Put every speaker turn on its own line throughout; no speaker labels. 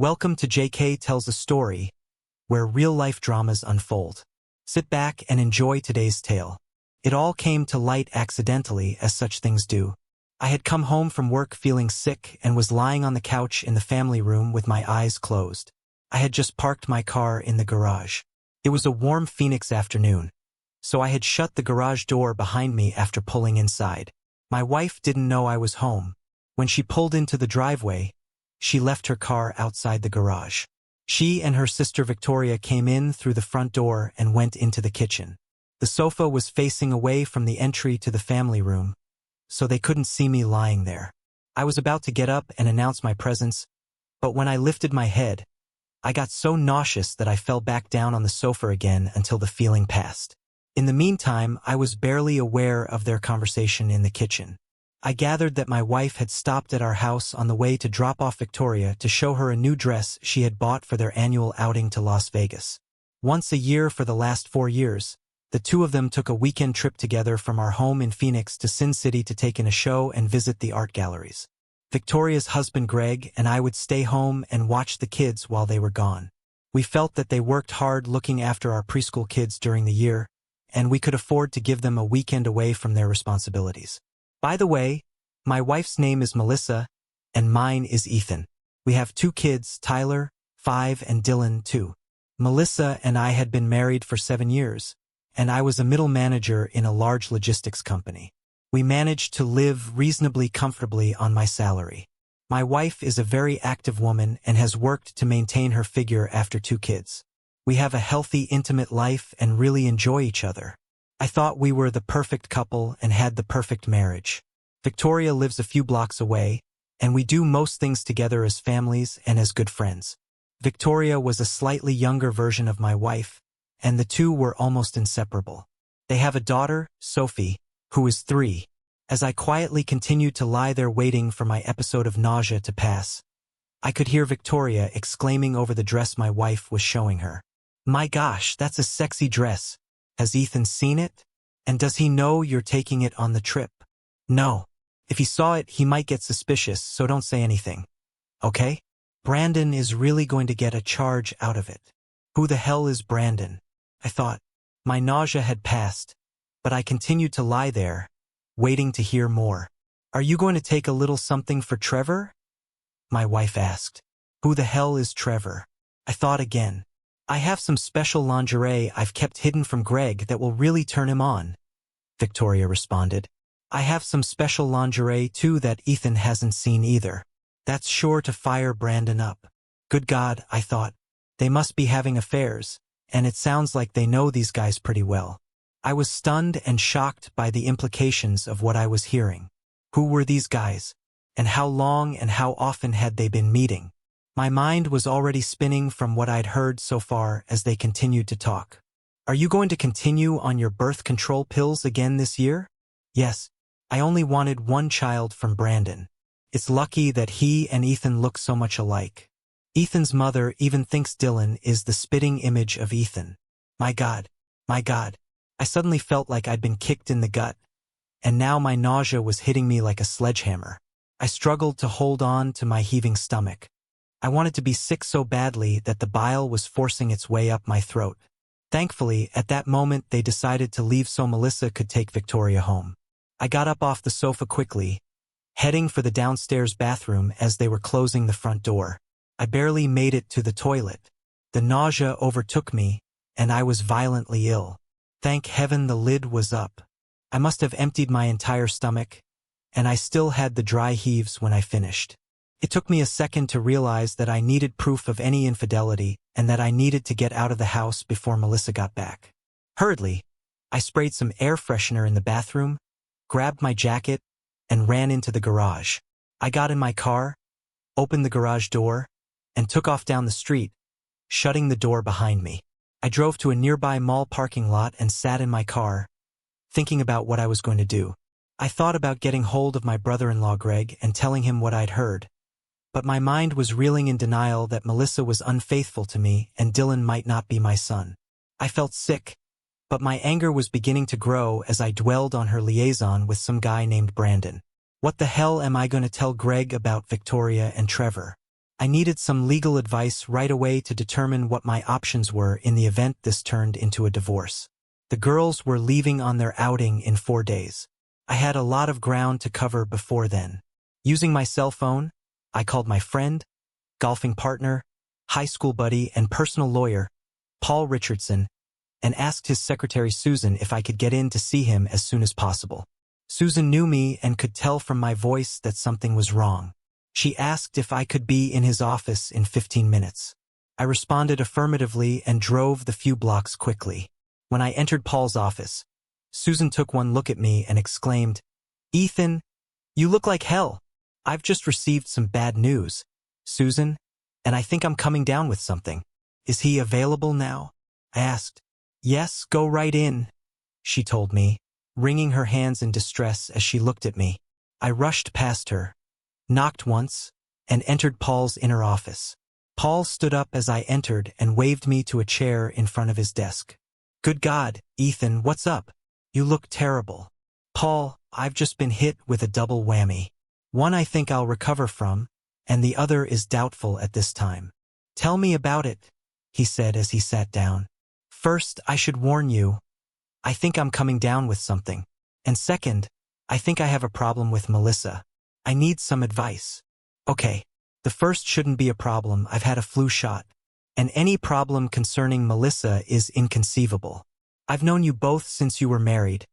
Welcome to JK Tells a Story, where real-life dramas unfold. Sit back and enjoy today's tale. It all came to light accidentally, as such things do. I had come home from work feeling sick and was lying on the couch in the family room with my eyes closed. I had just parked my car in the garage. It was a warm Phoenix afternoon, so I had shut the garage door behind me after pulling inside. My wife didn't know I was home. When she pulled into the driveway, she left her car outside the garage. She and her sister Victoria came in through the front door and went into the kitchen. The sofa was facing away from the entry to the family room, so they couldn't see me lying there. I was about to get up and announce my presence, but when I lifted my head, I got so nauseous that I fell back down on the sofa again until the feeling passed. In the meantime, I was barely aware of their conversation in the kitchen. I gathered that my wife had stopped at our house on the way to drop off Victoria to show her a new dress she had bought for their annual outing to Las Vegas. Once a year for the last 4 years, the two of them took a weekend trip together from our home in Phoenix to Sin City to take in a show and visit the art galleries. Victoria's husband Greg and I would stay home and watch the kids while they were gone. We felt that they worked hard looking after our preschool kids during the year, and we could afford to give them a weekend away from their responsibilities. By the way, my wife's name is Melissa, and mine is Ethan. We have 2 kids, Tyler, 5, and Dylan, 2. Melissa and I had been married for 7 years, and I was a middle manager in a large logistics company. We managed to live reasonably comfortably on my salary. My wife is a very active woman and has worked to maintain her figure after 2 kids. We have a healthy, intimate life and really enjoy each other. I thought we were the perfect couple and had the perfect marriage. Victoria lives a few blocks away, and we do most things together as families and as good friends. Victoria was a slightly younger version of my wife, and the two were almost inseparable. They have a daughter, Sophie, who is 3. As I quietly continued to lie there waiting for my episode of nausea to pass, I could hear Victoria exclaiming over the dress my wife was showing her. "My gosh, that's a sexy dress. Has Ethan seen it? And does he know you're taking it on the trip?" "No. If he saw it, he might get suspicious, so don't say anything. Okay? Brandon is really going to get a charge out of it." "Who the hell is Brandon?" I thought. My nausea had passed, but I continued to lie there, waiting to hear more. "Are you going to take a little something for Trevor?" my wife asked. "Who the hell is Trevor?" I thought again. "I have some special lingerie I've kept hidden from Greg that will really turn him on," Victoria responded. "I have some special lingerie too that Ethan hasn't seen either. That's sure to fire Brandon up." Good God, I thought. They must be having affairs, and it sounds like they know these guys pretty well. I was stunned and shocked by the implications of what I was hearing. Who were these guys? And how long and how often had they been meeting? My mind was already spinning from what I'd heard so far as they continued to talk. "Are you going to continue on your birth control pills again this year?" "Yes. I only wanted 1 child from Brandon. It's lucky that he and Ethan look so much alike. Ethan's mother even thinks Dylan is the spitting image of Ethan." My God. My God. I suddenly felt like I'd been kicked in the gut, and now my nausea was hitting me like a sledgehammer. I struggled to hold on to my heaving stomach. I wanted to be sick so badly that the bile was forcing its way up my throat. Thankfully, at that moment they decided to leave so Melissa could take Victoria home. I got up off the sofa quickly, heading for the downstairs bathroom as they were closing the front door. I barely made it to the toilet. The nausea overtook me, and I was violently ill. Thank heaven the lid was up. I must have emptied my entire stomach, and I still had the dry heaves when I finished. It took me a second to realize that I needed proof of any infidelity and that I needed to get out of the house before Melissa got back. Hurriedly, I sprayed some air freshener in the bathroom, grabbed my jacket, and ran into the garage. I got in my car, opened the garage door, and took off down the street, shutting the door behind me. I drove to a nearby mall parking lot and sat in my car, thinking about what I was going to do. I thought about getting hold of my brother-in-law Greg and telling him what I'd heard, but my mind was reeling in denial that Melissa was unfaithful to me and Dylan might not be my son. I felt sick, but my anger was beginning to grow as I dwelled on her liaison with some guy named Brandon. What the hell am I going to tell Greg about Victoria and Trevor? I needed some legal advice right away to determine what my options were in the event this turned into a divorce. The girls were leaving on their outing in 4 days. I had a lot of ground to cover before then. Using my cell phone, I called my friend, golfing partner, high school buddy, and personal lawyer, Paul Richardson, and asked his secretary Susan if I could get in to see him as soon as possible. Susan knew me and could tell from my voice that something was wrong. She asked if I could be in his office in 15 minutes. I responded affirmatively and drove the few blocks quickly. When I entered Paul's office, Susan took one look at me and exclaimed, "Ethan, you look like hell. I've just received some bad news, Susan, and I think I'm coming down with something. Is he available now?" I asked. "Yes, go right in," she told me, wringing her hands in distress as she looked at me. I rushed past her, knocked once, and entered Paul's inner office. Paul stood up as I entered and waved me to a chair in front of his desk. "Good God, Ethan, what's up? You look terrible." "Paul, I've just been hit with a double whammy. One I think I'll recover from, and the other is doubtful at this time." "Tell me about it," he said as he sat down. "First, I should warn you, I think I'm coming down with something. And second, I think I have a problem with Melissa. I need some advice." "Okay, the first shouldn't be a problem. I've had a flu shot. And any problem concerning Melissa is inconceivable. I've known you both since you were married,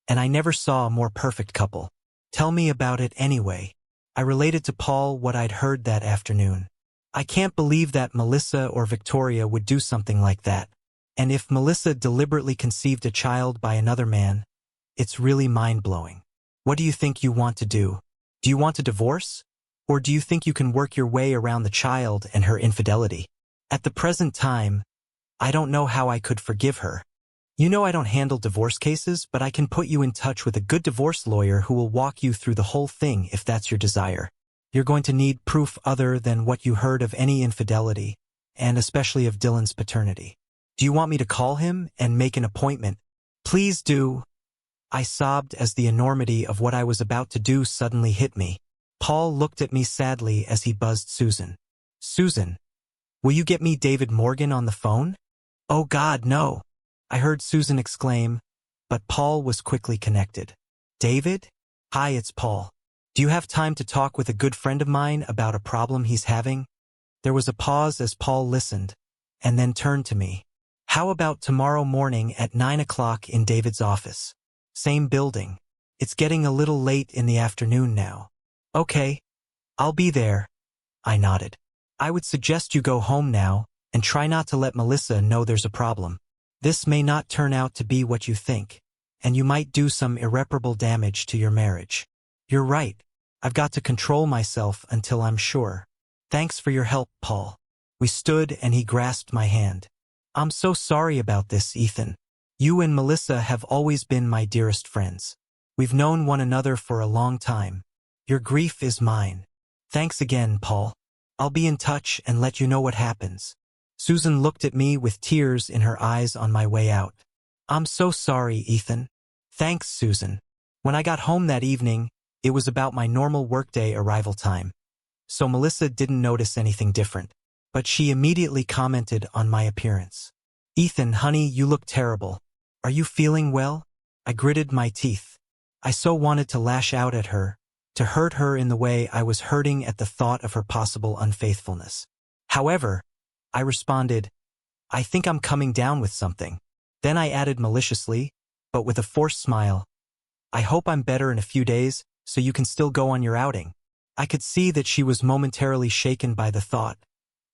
and I never saw a more perfect couple. Tell me about it anyway." I related to Paul what I'd heard that afternoon. "I can't believe that Melissa or Victoria would do something like that. And if Melissa deliberately conceived a child by another man, it's really mind-blowing. What do you think you want to do? Do you want a divorce? Or do you think you can work your way around the child and her infidelity? At the present time, I don't know how I could forgive her. You know I don't handle divorce cases, but I can put you in touch with a good divorce lawyer who will walk you through the whole thing if that's your desire. You're going to need proof other than what you heard of any infidelity, and especially of Dylan's paternity. Do you want me to call him and make an appointment?" "Please do." I sobbed as the enormity of what I was about to do suddenly hit me. Paul looked at me sadly as he buzzed Susan. "Susan, will you get me David Morgan on the phone?" "Oh God, no," I heard Susan exclaim, but Paul was quickly connected. "David? Hi, it's Paul. Do you have time to talk with a good friend of mine about a problem he's having?" There was a pause as Paul listened, and then turned to me. "How about tomorrow morning at 9 o'clock in David's office? Same building. It's getting a little late in the afternoon now." "Okay, I'll be there," I nodded. "I would suggest you go home now and try not to let Melissa know there's a problem. This may not turn out to be what you think, and you might do some irreparable damage to your marriage." "You're right. I've got to control myself until I'm sure. Thanks for your help, Paul." We stood and he grasped my hand. "I'm so sorry about this, Ethan. You and Melissa have always been my dearest friends. We've known one another for a long time. Your grief is mine. Thanks again, Paul. I'll be in touch and let you know what happens." Susan looked at me with tears in her eyes on my way out. "I'm so sorry, Ethan." "Thanks, Susan." When I got home that evening, it was about my normal workday arrival time. So Melissa didn't notice anything different, but she immediately commented on my appearance. "Ethan, honey, you look terrible. Are you feeling well?" I gritted my teeth. I so wanted to lash out at her, to hurt her in the way I was hurting at the thought of her possible unfaithfulness. However, I responded, "I think I'm coming down with something." Then I added maliciously, but with a forced smile, "I hope I'm better in a few days, so you can still go on your outing." I could see that she was momentarily shaken by the thought,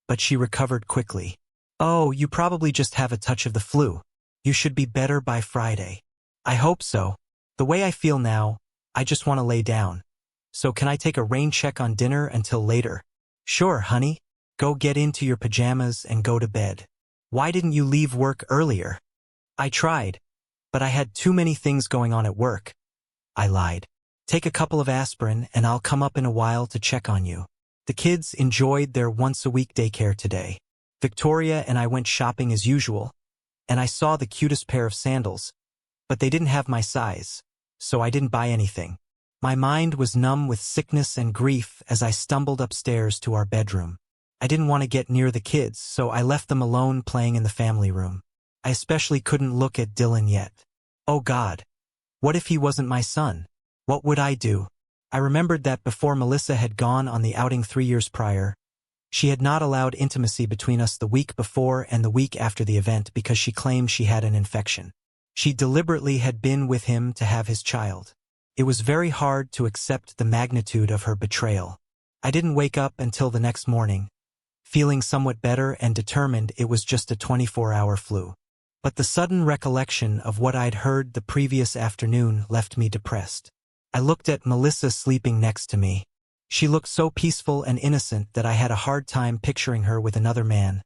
but she recovered quickly. "Oh, you probably just have a touch of the flu. You should be better by Friday." "I hope so. The way I feel now, I just want to lay down. So can I take a rain check on dinner until later?" "Sure, honey. Go get into your pajamas and go to bed." "Why didn't you leave work earlier?" "I tried, but I had too many things going on at work." I lied. "Take a couple of aspirin and I'll come up in a while to check on you." The kids enjoyed their once-a-week daycare today. Victoria and I went shopping as usual, and I saw the cutest pair of sandals, but they didn't have my size, so I didn't buy anything. My mind was numb with sickness and grief as I stumbled upstairs to our bedroom. I didn't want to get near the kids, so I left them alone playing in the family room. I especially couldn't look at Dylan yet. Oh God. What if he wasn't my son? What would I do? I remembered that before Melissa had gone on the outing 3 years prior, she had not allowed intimacy between us the week before and the week after the event because she claimed she had an infection. She deliberately had been with him to have his child. It was very hard to accept the magnitude of her betrayal. I didn't wake up until the next morning, feeling somewhat better and determined it was just a 24-hour flu. But the sudden recollection of what I'd heard the previous afternoon left me depressed. I looked at Melissa sleeping next to me. She looked so peaceful and innocent that I had a hard time picturing her with another man.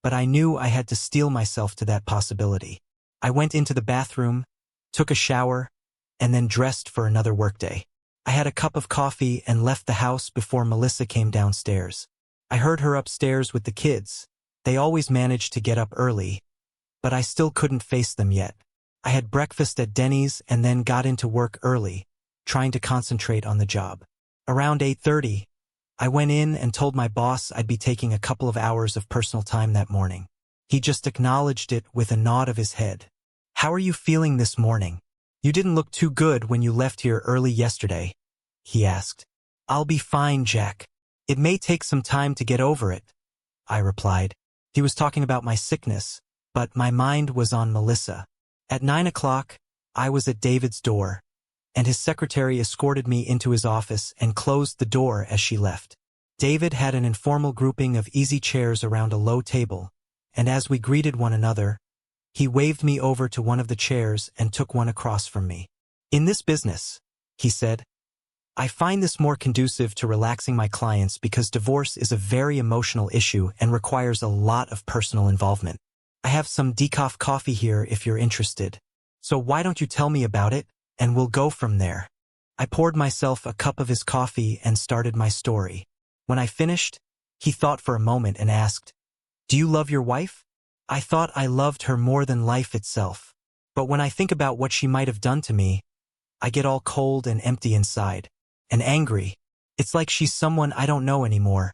But I knew I had to steel myself to that possibility. I went into the bathroom, took a shower, and then dressed for another workday. I had a cup of coffee and left the house before Melissa came downstairs. I heard her upstairs with the kids. They always managed to get up early, but I still couldn't face them yet. I had breakfast at Denny's and then got into work early, trying to concentrate on the job. Around 8:30, I went in and told my boss I'd be taking a couple of hours of personal time that morning. He just acknowledged it with a nod of his head. "How are you feeling this morning? You didn't look too good when you left here early yesterday," he asked. "I'll be fine, Jack. It may take some time to get over it," I replied. He was talking about my sickness, but my mind was on Melissa. At 9 o'clock, I was at David's door, and his secretary escorted me into his office and closed the door as she left. David had an informal grouping of easy chairs around a low table, and as we greeted one another, he waved me over to one of the chairs and took one across from me. "In this business," he said, "I find this more conducive to relaxing my clients because divorce is a very emotional issue and requires a lot of personal involvement. I have some decaf coffee here if you're interested. So why don't you tell me about it, and we'll go from there." I poured myself a cup of his coffee and started my story. When I finished, he thought for a moment and asked, "Do you love your wife?" I thought I loved her more than life itself. But when I think about what she might have done to me, I get all cold and empty inside, and angry. It's like she's someone I don't know anymore,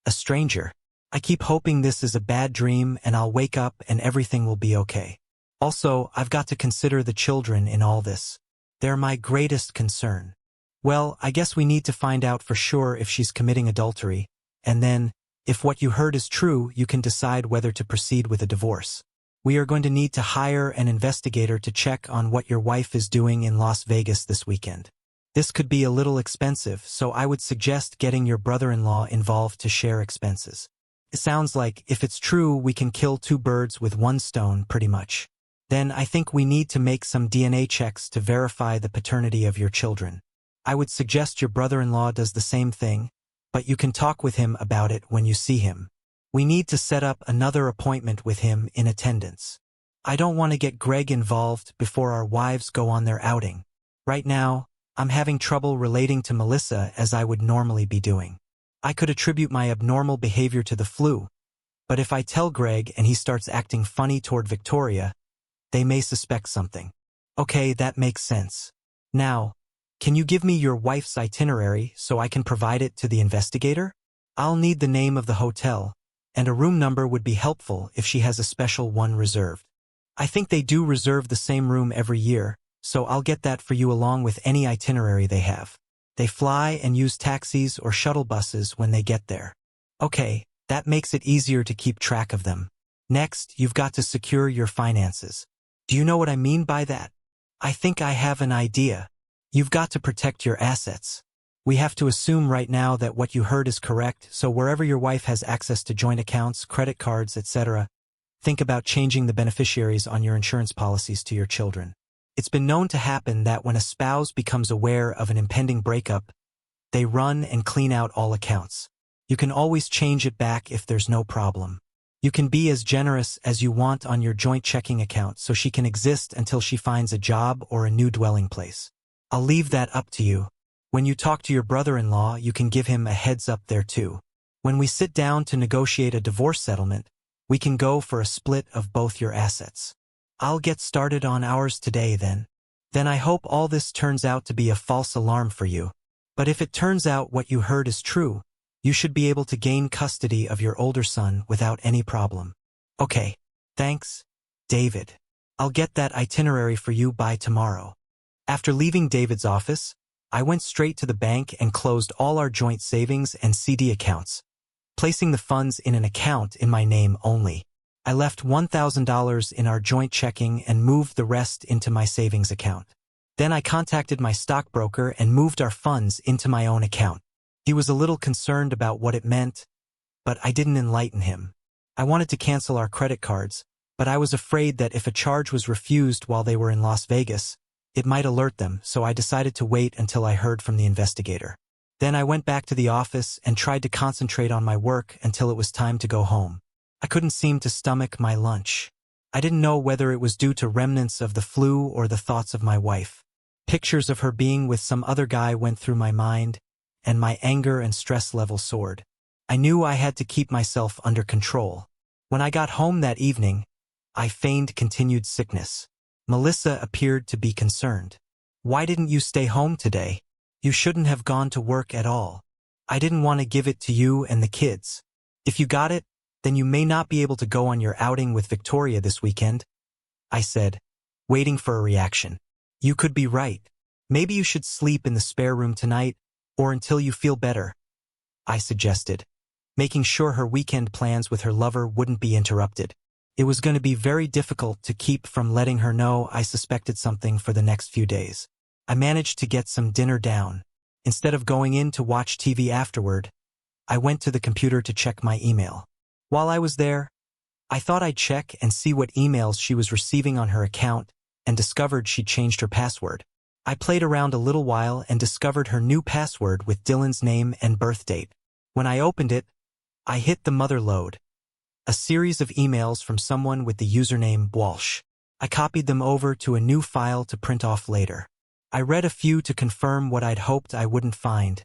a stranger. I keep hoping this is a bad dream and I'll wake up and everything will be okay. Also, I've got to consider the children in all this. They're my greatest concern. Well, I guess we need to find out for sure if she's committing adultery, and then, if what you heard is true, you can decide whether to proceed with a divorce. We are going to need to hire an investigator to check on what your wife is doing in Las Vegas this weekend. This could be a little expensive, so I would suggest getting your brother-in-law involved to share expenses. It sounds like, if it's true, we can kill 2 birds with 1 stone, pretty much. Then I think we need to make some DNA checks to verify the paternity of your children. I would suggest your brother-in-law does the same thing, but you can talk with him about it when you see him. We need to set up another appointment with him in attendance. I don't want to get Greg involved before our wives go on their outing. Right now, I'm having trouble relating to Melissa as I would normally be doing. I could attribute my abnormal behavior to the flu, but if I tell Greg and he starts acting funny toward Victoria, they may suspect something. Okay, that makes sense. Now, can you give me your wife's itinerary so I can provide it to the investigator? I'll need the name of the hotel, and a room number would be helpful if she has a special one reserved. I think they do reserve the same room every year, so I'll get that for you along with any itinerary they have. They fly and use taxis or shuttle buses when they get there. Okay, that makes it easier to keep track of them. Next, you've got to secure your finances. Do you know what I mean by that? I think I have an idea. You've got to protect your assets. We have to assume right now that what you heard is correct, so wherever your wife has access to joint accounts, credit cards, etc., think about changing the beneficiaries on your insurance policies to your children. It's been known to happen that when a spouse becomes aware of an impending breakup, they run and clean out all accounts. You can always change it back if there's no problem. You can be as generous as you want on your joint checking account so she can exist until she finds a job or a new dwelling place. I'll leave that up to you. When you talk to your brother-in-law, you can give him a heads up there too. When we sit down to negotiate a divorce settlement, we can go for a split of both your assets. I'll get started on ours today then. Then I hope all this turns out to be a false alarm for you. But if it turns out what you heard is true, You should be able to gain custody of your older son without any problem. Okay. Thanks, David. I'll get that itinerary for you by tomorrow. After leaving David's office, I went straight to the bank and closed all our joint savings and CD accounts, placing the funds in an account in my name only. I left $1,000 in our joint checking and moved the rest into my savings account. Then I contacted my stockbroker and moved our funds into my own account. He was a little concerned about what it meant, but I didn't enlighten him. I wanted to cancel our credit cards, but I was afraid that if a charge was refused while they were in Las Vegas, it might alert them, so I decided to wait until I heard from the investigator. Then I went back to the office and tried to concentrate on my work until it was time to go home. I couldn't seem to stomach my lunch. I didn't know whether it was due to remnants of the flu or the thoughts of my wife. Pictures of her being with some other guy went through my mind, and my anger and stress level soared. I knew I had to keep myself under control. When I got home that evening, I feigned continued sickness. Melissa appeared to be concerned. Why didn't you stay home today? You shouldn't have gone to work at all. I didn't want to give it to you and the kids. If you got it, then you may not be able to go on your outing with Victoria this weekend, I said, waiting for a reaction. You could be right. Maybe you should sleep in the spare room tonight, or until you feel better, I suggested, making sure her weekend plans with her lover wouldn't be interrupted. It was going to be very difficult to keep from letting her know I suspected something for the next few days. I managed to get some dinner down. Instead of going in to watch TV afterward, I went to the computer to check my email. While I was there, I thought I'd check and see what emails she was receiving on her account and discovered she'd changed her password. I played around a little while and discovered her new password with Dylan's name and birth date. When I opened it, I hit the mother lode. A series of emails from someone with the username Walsh. I copied them over to a new file to print off later. I read a few to confirm what I'd hoped I wouldn't find.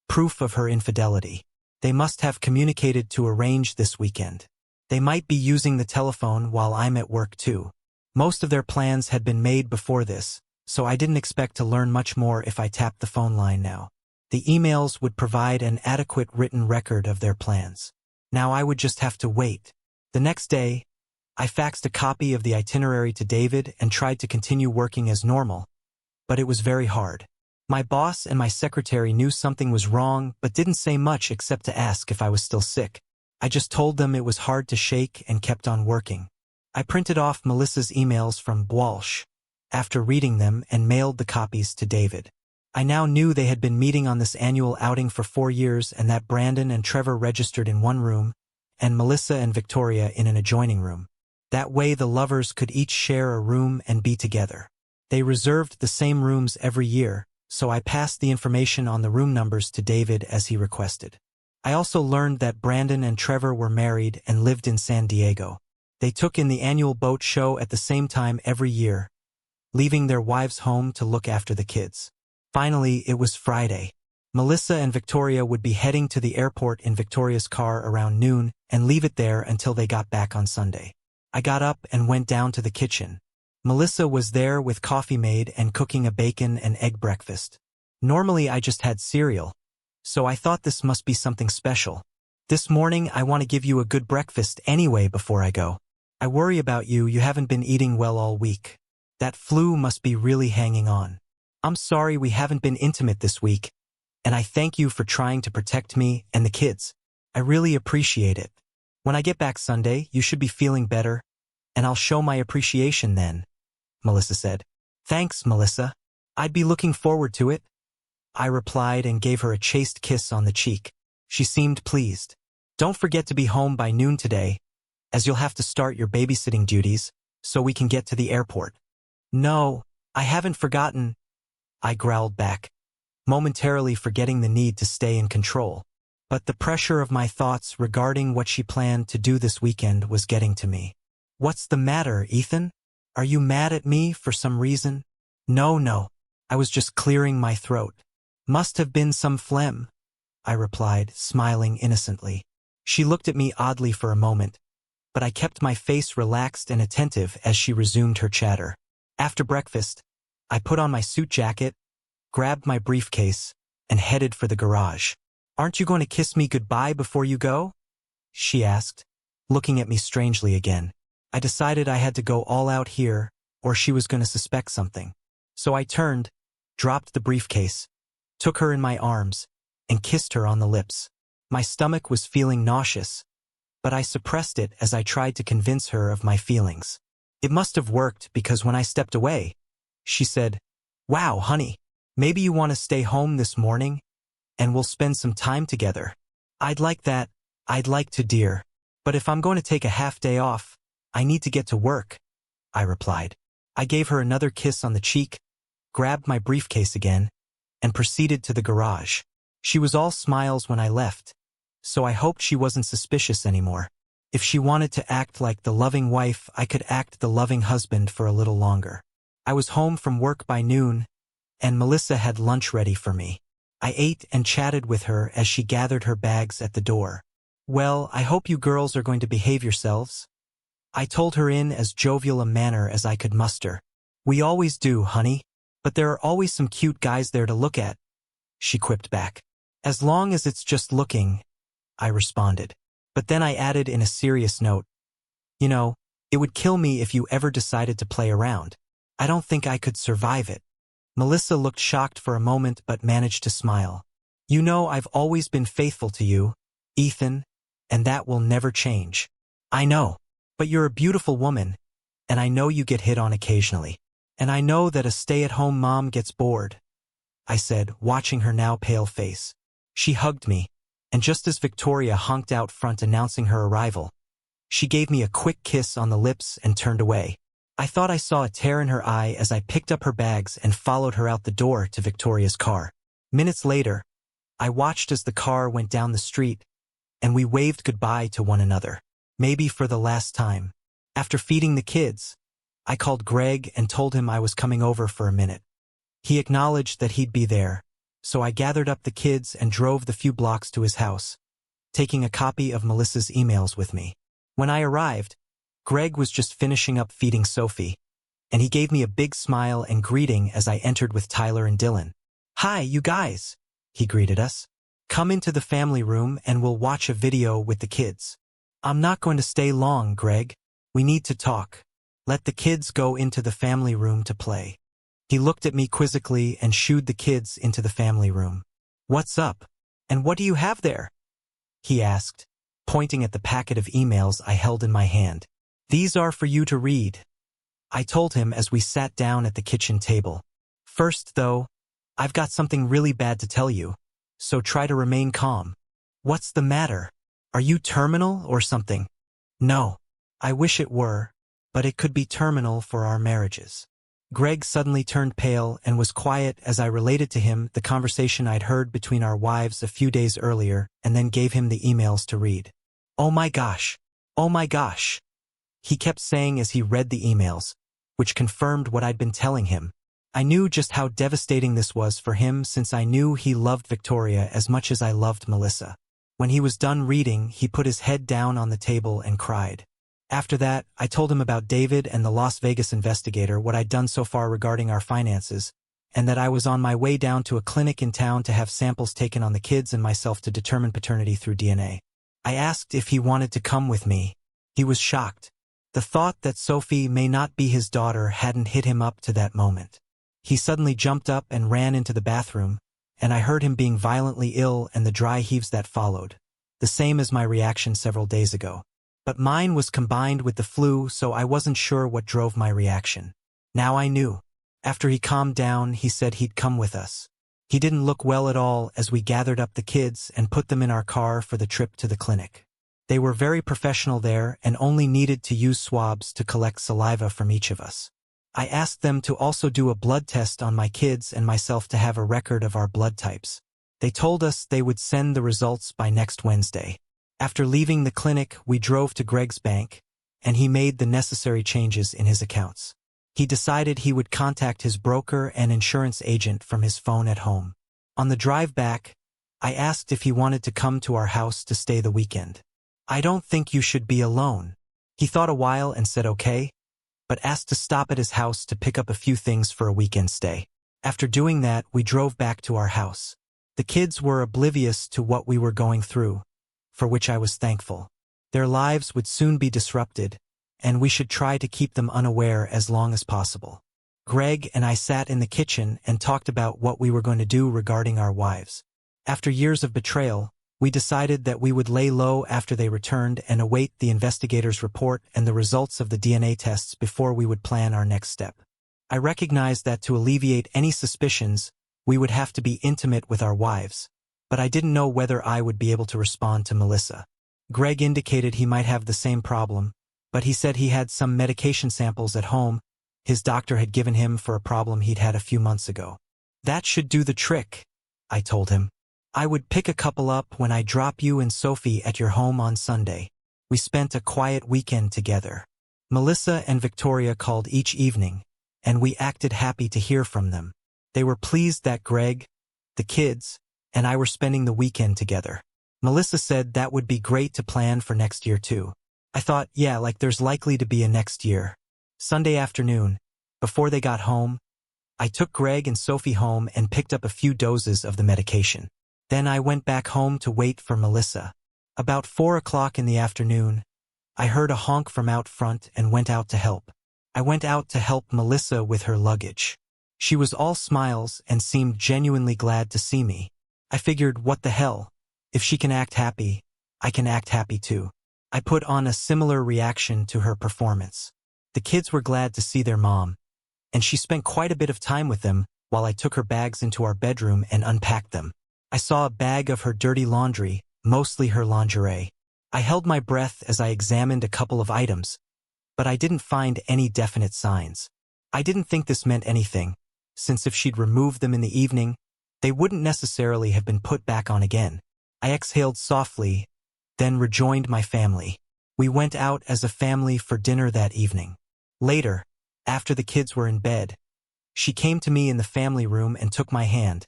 Proof of her infidelity. They must have communicated to arrange this weekend. They might be using the telephone while I'm at work too. Most of their plans had been made before this, so I didn't expect to learn much more if I tapped the phone line now. The emails would provide an adequate written record of their plans. Now I would just have to wait. The next day, I faxed a copy of the itinerary to David and tried to continue working as normal, but it was very hard. My boss and my secretary knew something was wrong but didn't say much except to ask if I was still sick. I just told them it was hard to shake and kept on working. I printed off Melissa's emails from Walsh after reading them and mailed the copies to David. I now knew they had been meeting on this annual outing for 4 years and that Brandon and Trevor registered in one room and Melissa and Victoria in an adjoining room. That way the lovers could each share a room and be together. They reserved the same rooms every year, so I passed the information on the room numbers to David as he requested. I also learned that Brandon and Trevor were married and lived in San Diego. They took in the annual boat show at the same time every year, leaving their wives home to look after the kids. Finally, it was Friday. Melissa and Victoria would be heading to the airport in Victoria's car around noon and leave it there until they got back on Sunday. I got up and went down to the kitchen. Melissa was there with coffee made and cooking a bacon and egg breakfast. Normally I just had cereal, so I thought this must be something special. This morning I want to give you a good breakfast anyway before I go. I worry about you, you haven't been eating well all week. That flu must be really hanging on. I'm sorry we haven't been intimate this week, and I thank you for trying to protect me and the kids. I really appreciate it. When I get back Sunday, you should be feeling better, and I'll show my appreciation then, Melissa said. Thanks, Melissa. I'd be looking forward to it, I replied and gave her a chaste kiss on the cheek. She seemed pleased. Don't forget to be home by noon today, as you'll have to start your babysitting duties, so we can get to the airport. No, I haven't forgotten, I growled back, momentarily forgetting the need to stay in control. But the pressure of my thoughts regarding what she planned to do this weekend was getting to me. What's the matter, Ethan? Are you mad at me for some reason? No, I was just clearing my throat. Must have been some phlegm, I replied, smiling innocently. She looked at me oddly for a moment, but I kept my face relaxed and attentive as she resumed her chatter. After breakfast, I put on my suit jacket, grabbed my briefcase, and headed for the garage. Aren't you going to kiss me goodbye before you go? She asked, looking at me strangely again. I decided I had to go all out here, or she was going to suspect something. So I turned, dropped the briefcase, took her in my arms, and kissed her on the lips. My stomach was feeling nauseous, but I suppressed it as I tried to convince her of my feelings. It must have worked because when I stepped away, she said, "Wow, honey, maybe you want to stay home this morning, and we'll spend some time together." I'd like that, I'd like to, dear. But if I'm going to take a half day off, I need to get to work, I replied. I gave her another kiss on the cheek, grabbed my briefcase again, and proceeded to the garage. She was all smiles when I left, so I hoped she wasn't suspicious anymore. If she wanted to act like the loving wife, I could act the loving husband for a little longer. I was home from work by noon, and Melissa had lunch ready for me. I ate and chatted with her as she gathered her bags at the door. "Well, I hope you girls are going to behave yourselves," I told her in as jovial a manner as I could muster. "We always do, honey, but there are always some cute guys there to look at," she quipped back. "As long as it's just looking," I responded. But then I added in a serious note, "You know, it would kill me if you ever decided to play around. I don't think I could survive it." Melissa looked shocked for a moment but managed to smile. "You know I've always been faithful to you, Ethan, and that will never change." "I know, but you're a beautiful woman, and I know you get hit on occasionally. And I know that a stay-at-home mom gets bored," I said, watching her now pale face. She hugged me, and just as Victoria honked out front announcing her arrival, she gave me a quick kiss on the lips and turned away. I thought I saw a tear in her eye as I picked up her bags and followed her out the door to Victoria's car. Minutes later, I watched as the car went down the street, and we waved goodbye to one another, maybe for the last time. After feeding the kids, I called Greg and told him I was coming over for a minute. He acknowledged that he'd be there, so I gathered up the kids and drove the few blocks to his house, taking a copy of Melissa's emails with me. When I arrived, Greg was just finishing up feeding Sophie, and he gave me a big smile and greeting as I entered with Tyler and Dylan. "Hi, you guys," he greeted us. "Come into the family room and we'll watch a video with the kids." "I'm not going to stay long, Greg. We need to talk. Let the kids go into the family room to play." He looked at me quizzically and shooed the kids into the family room. "What's up? And what do you have there?" he asked, pointing at the packet of emails I held in my hand. "These are for you to read," I told him as we sat down at the kitchen table. "First, though, I've got something really bad to tell you, so try to remain calm." "What's the matter? Are you terminal or something?" "No. I wish it were, but it could be terminal for our marriages." Greg suddenly turned pale and was quiet as I related to him the conversation I'd heard between our wives a few days earlier and then gave him the emails to read. "Oh my gosh! Oh my gosh!" he kept saying as he read the emails, which confirmed what I'd been telling him. I knew just how devastating this was for him since I knew he loved Victoria as much as I loved Melissa. When he was done reading, he put his head down on the table and cried. After that, I told him about David and the Las Vegas investigator, what I'd done so far regarding our finances, and that I was on my way down to a clinic in town to have samples taken on the kids and myself to determine paternity through DNA. I asked if he wanted to come with me. He was shocked. The thought that Sophie may not be his daughter hadn't hit him up to that moment. He suddenly jumped up and ran into the bathroom, and I heard him being violently ill and the dry heaves that followed, the same as my reaction several days ago. But mine was combined with the flu, so I wasn't sure what drove my reaction. Now I knew. After he calmed down, he said he'd come with us. He didn't look well at all as we gathered up the kids and put them in our car for the trip to the clinic. They were very professional there and only needed to use swabs to collect saliva from each of us. I asked them to also do a blood test on my kids and myself to have a record of our blood types. They told us they would send the results by next Wednesday. After leaving the clinic, we drove to Greg's bank, and he made the necessary changes in his accounts. He decided he would contact his broker and insurance agent from his phone at home. On the drive back, I asked if he wanted to come to our house to stay the weekend. "I don't think you should be alone." He thought a while and said okay, but asked to stop at his house to pick up a few things for a weekend stay. After doing that, we drove back to our house. The kids were oblivious to what we were going through, for which I was thankful. Their lives would soon be disrupted, and we should try to keep them unaware as long as possible. Greg and I sat in the kitchen and talked about what we were going to do regarding our wives. After years of betrayal, we decided that we would lay low after they returned and await the investigator's report and the results of the DNA tests before we would plan our next step. I recognized that to alleviate any suspicions, we would have to be intimate with our wives, but I didn't know whether I would be able to respond to Melissa. Greg indicated he might have the same problem, but he said he had some medication samples at home his doctor had given him for a problem he'd had a few months ago. That should do the trick, I told him. I would pick a couple up when I drop you and Sophie at your home on Sunday. We spent a quiet weekend together. Melissa and Victoria called each evening, and we acted happy to hear from them. They were pleased that Greg, the kids, and I were spending the weekend together. Melissa said that would be great to plan for next year too. I thought, yeah, like there's likely to be a next year. Sunday afternoon, before they got home, I took Greg and Sophie home and picked up a few doses of the medication. Then I went back home to wait for Melissa. About 4 o'clock in the afternoon, I heard a honk from out front and went out to help. I went out to help Melissa with her luggage. She was all smiles and seemed genuinely glad to see me. I figured, what the hell? If she can act happy, I can act happy too. I put on a similar reaction to her performance. The kids were glad to see their mom, and she spent quite a bit of time with them while I took her bags into our bedroom and unpacked them. I saw a bag of her dirty laundry, mostly her lingerie. I held my breath as I examined a couple of items, but I didn't find any definite signs. I didn't think this meant anything, since if she'd removed them in the evening, they wouldn't necessarily have been put back on again. I exhaled softly, then rejoined my family. We went out as a family for dinner that evening. Later, after the kids were in bed, she came to me in the family room and took my hand,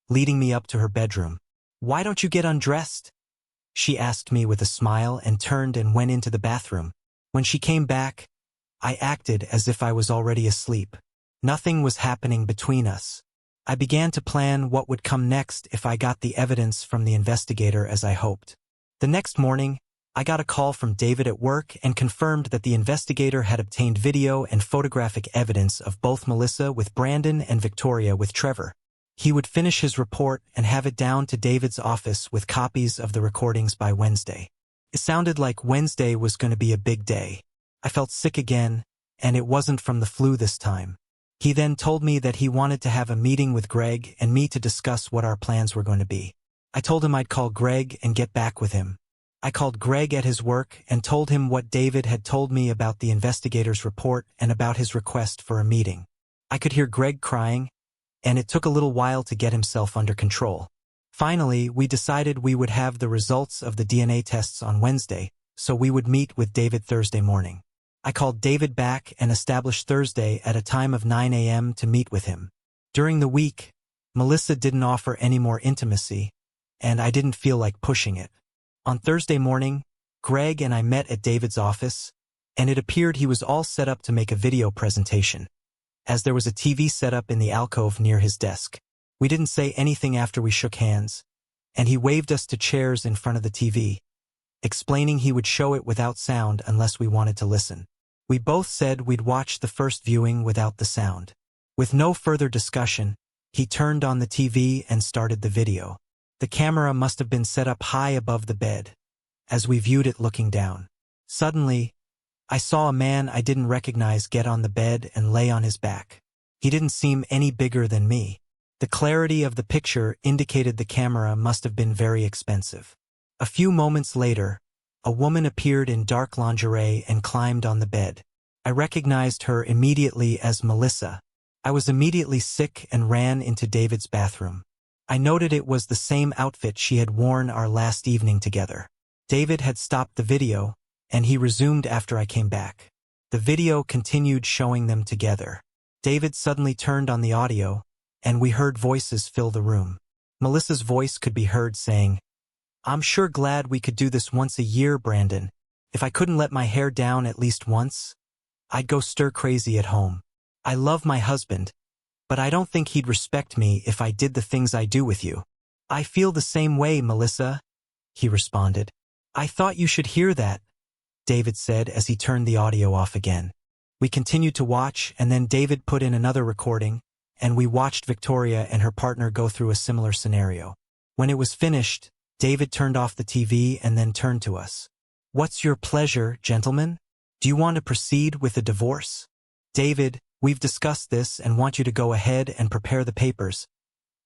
leading me up to her bedroom. "Why don't you get undressed?" she asked me with a smile and turned and went into the bathroom. When she came back, I acted as if I was already asleep. Nothing was happening between us. I began to plan what would come next if I got the evidence from the investigator as I hoped. The next morning, I got a call from David at work and confirmed that the investigator had obtained video and photographic evidence of both Melissa with Brandon and Victoria with Trevor. He would finish his report and have it down to David's office with copies of the recordings by Wednesday. It sounded like Wednesday was going to be a big day. I felt sick again, and it wasn't from the flu this time. He then told me that he wanted to have a meeting with Greg and me to discuss what our plans were going to be. I told him I'd call Greg and get back with him. I called Greg at his work and told him what David had told me about the investigator's report and about his request for a meeting. I could hear Greg crying, and it took a little while to get himself under control. Finally, we decided we would have the results of the DNA tests on Wednesday, so we would meet with David Thursday morning. I called David back and established Thursday at a time of 9 a.m. to meet with him. During the week, Melissa didn't offer any more intimacy, and I didn't feel like pushing it. On Thursday morning, Greg and I met at David's office, and it appeared he was all set up to make a video presentation, as there was a TV set up in the alcove near his desk. We didn't say anything after we shook hands, and he waved us to chairs in front of the TV, explaining he would show it without sound unless we wanted to listen. We both said we'd watch the first viewing without the sound. With no further discussion, he turned on the TV and started the video. The camera must have been set up high above the bed, as we viewed it looking down. Suddenly, I saw a man I didn't recognize get on the bed and lay on his back. He didn't seem any bigger than me. The clarity of the picture indicated the camera must have been very expensive. A few moments later, a woman appeared in dark lingerie and climbed on the bed. I recognized her immediately as Melissa. I was immediately sick and ran into David's bathroom. I noted it was the same outfit she had worn our last evening together. David had stopped the video, and he resumed after I came back. The video continued showing them together. David suddenly turned on the audio, and we heard voices fill the room. Melissa's voice could be heard saying, "I'm sure glad we could do this once a year, Brandon. If I couldn't let my hair down at least once, I'd go stir crazy at home. I love my husband, but I don't think he'd respect me if I did the things I do with you." I feel the same way, Melissa, he responded. I thought you should hear that, David said as he turned the audio off again. We continued to watch, and then David put in another recording, and we watched Victoria and her partner go through a similar scenario. When it was finished, David turned off the TV and then turned to us. What's your pleasure, gentlemen? Do you want to proceed with the divorce? David, we've discussed this and want you to go ahead and prepare the papers,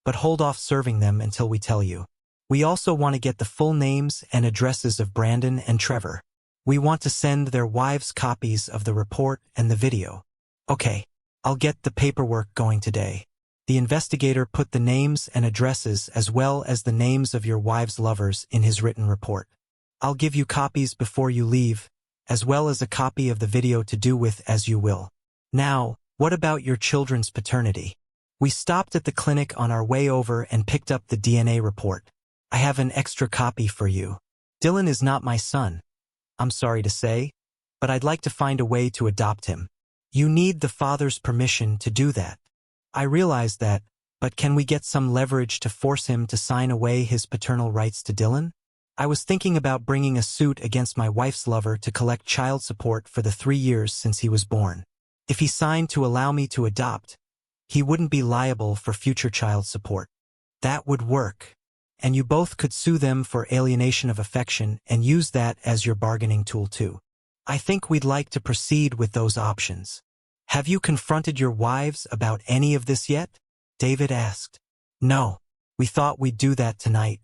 but hold off serving them until we tell you. We also want to get the full names and addresses of Brandon and Trevor. We want to send their wives copies of the report and the video. Okay, I'll get the paperwork going today. The investigator put the names and addresses as well as the names of your wives' lovers in his written report. I'll give you copies before you leave, as well as a copy of the video to do with as you will. Now, what about your children's paternity? We stopped at the clinic on our way over and picked up the DNA report. I have an extra copy for you. Dylan is not my son, I'm sorry to say, but I'd like to find a way to adopt him. You need the father's permission to do that. I realize that, but can we get some leverage to force him to sign away his paternal rights to Dylan? I was thinking about bringing a suit against my wife's lover to collect child support for the 3 years since he was born. If he signed to allow me to adopt, he wouldn't be liable for future child support. That would work. And you both could sue them for alienation of affection and use that as your bargaining tool too. I think we'd like to proceed with those options. Have you confronted your wives about any of this yet? David asked. No, we thought we'd do that tonight.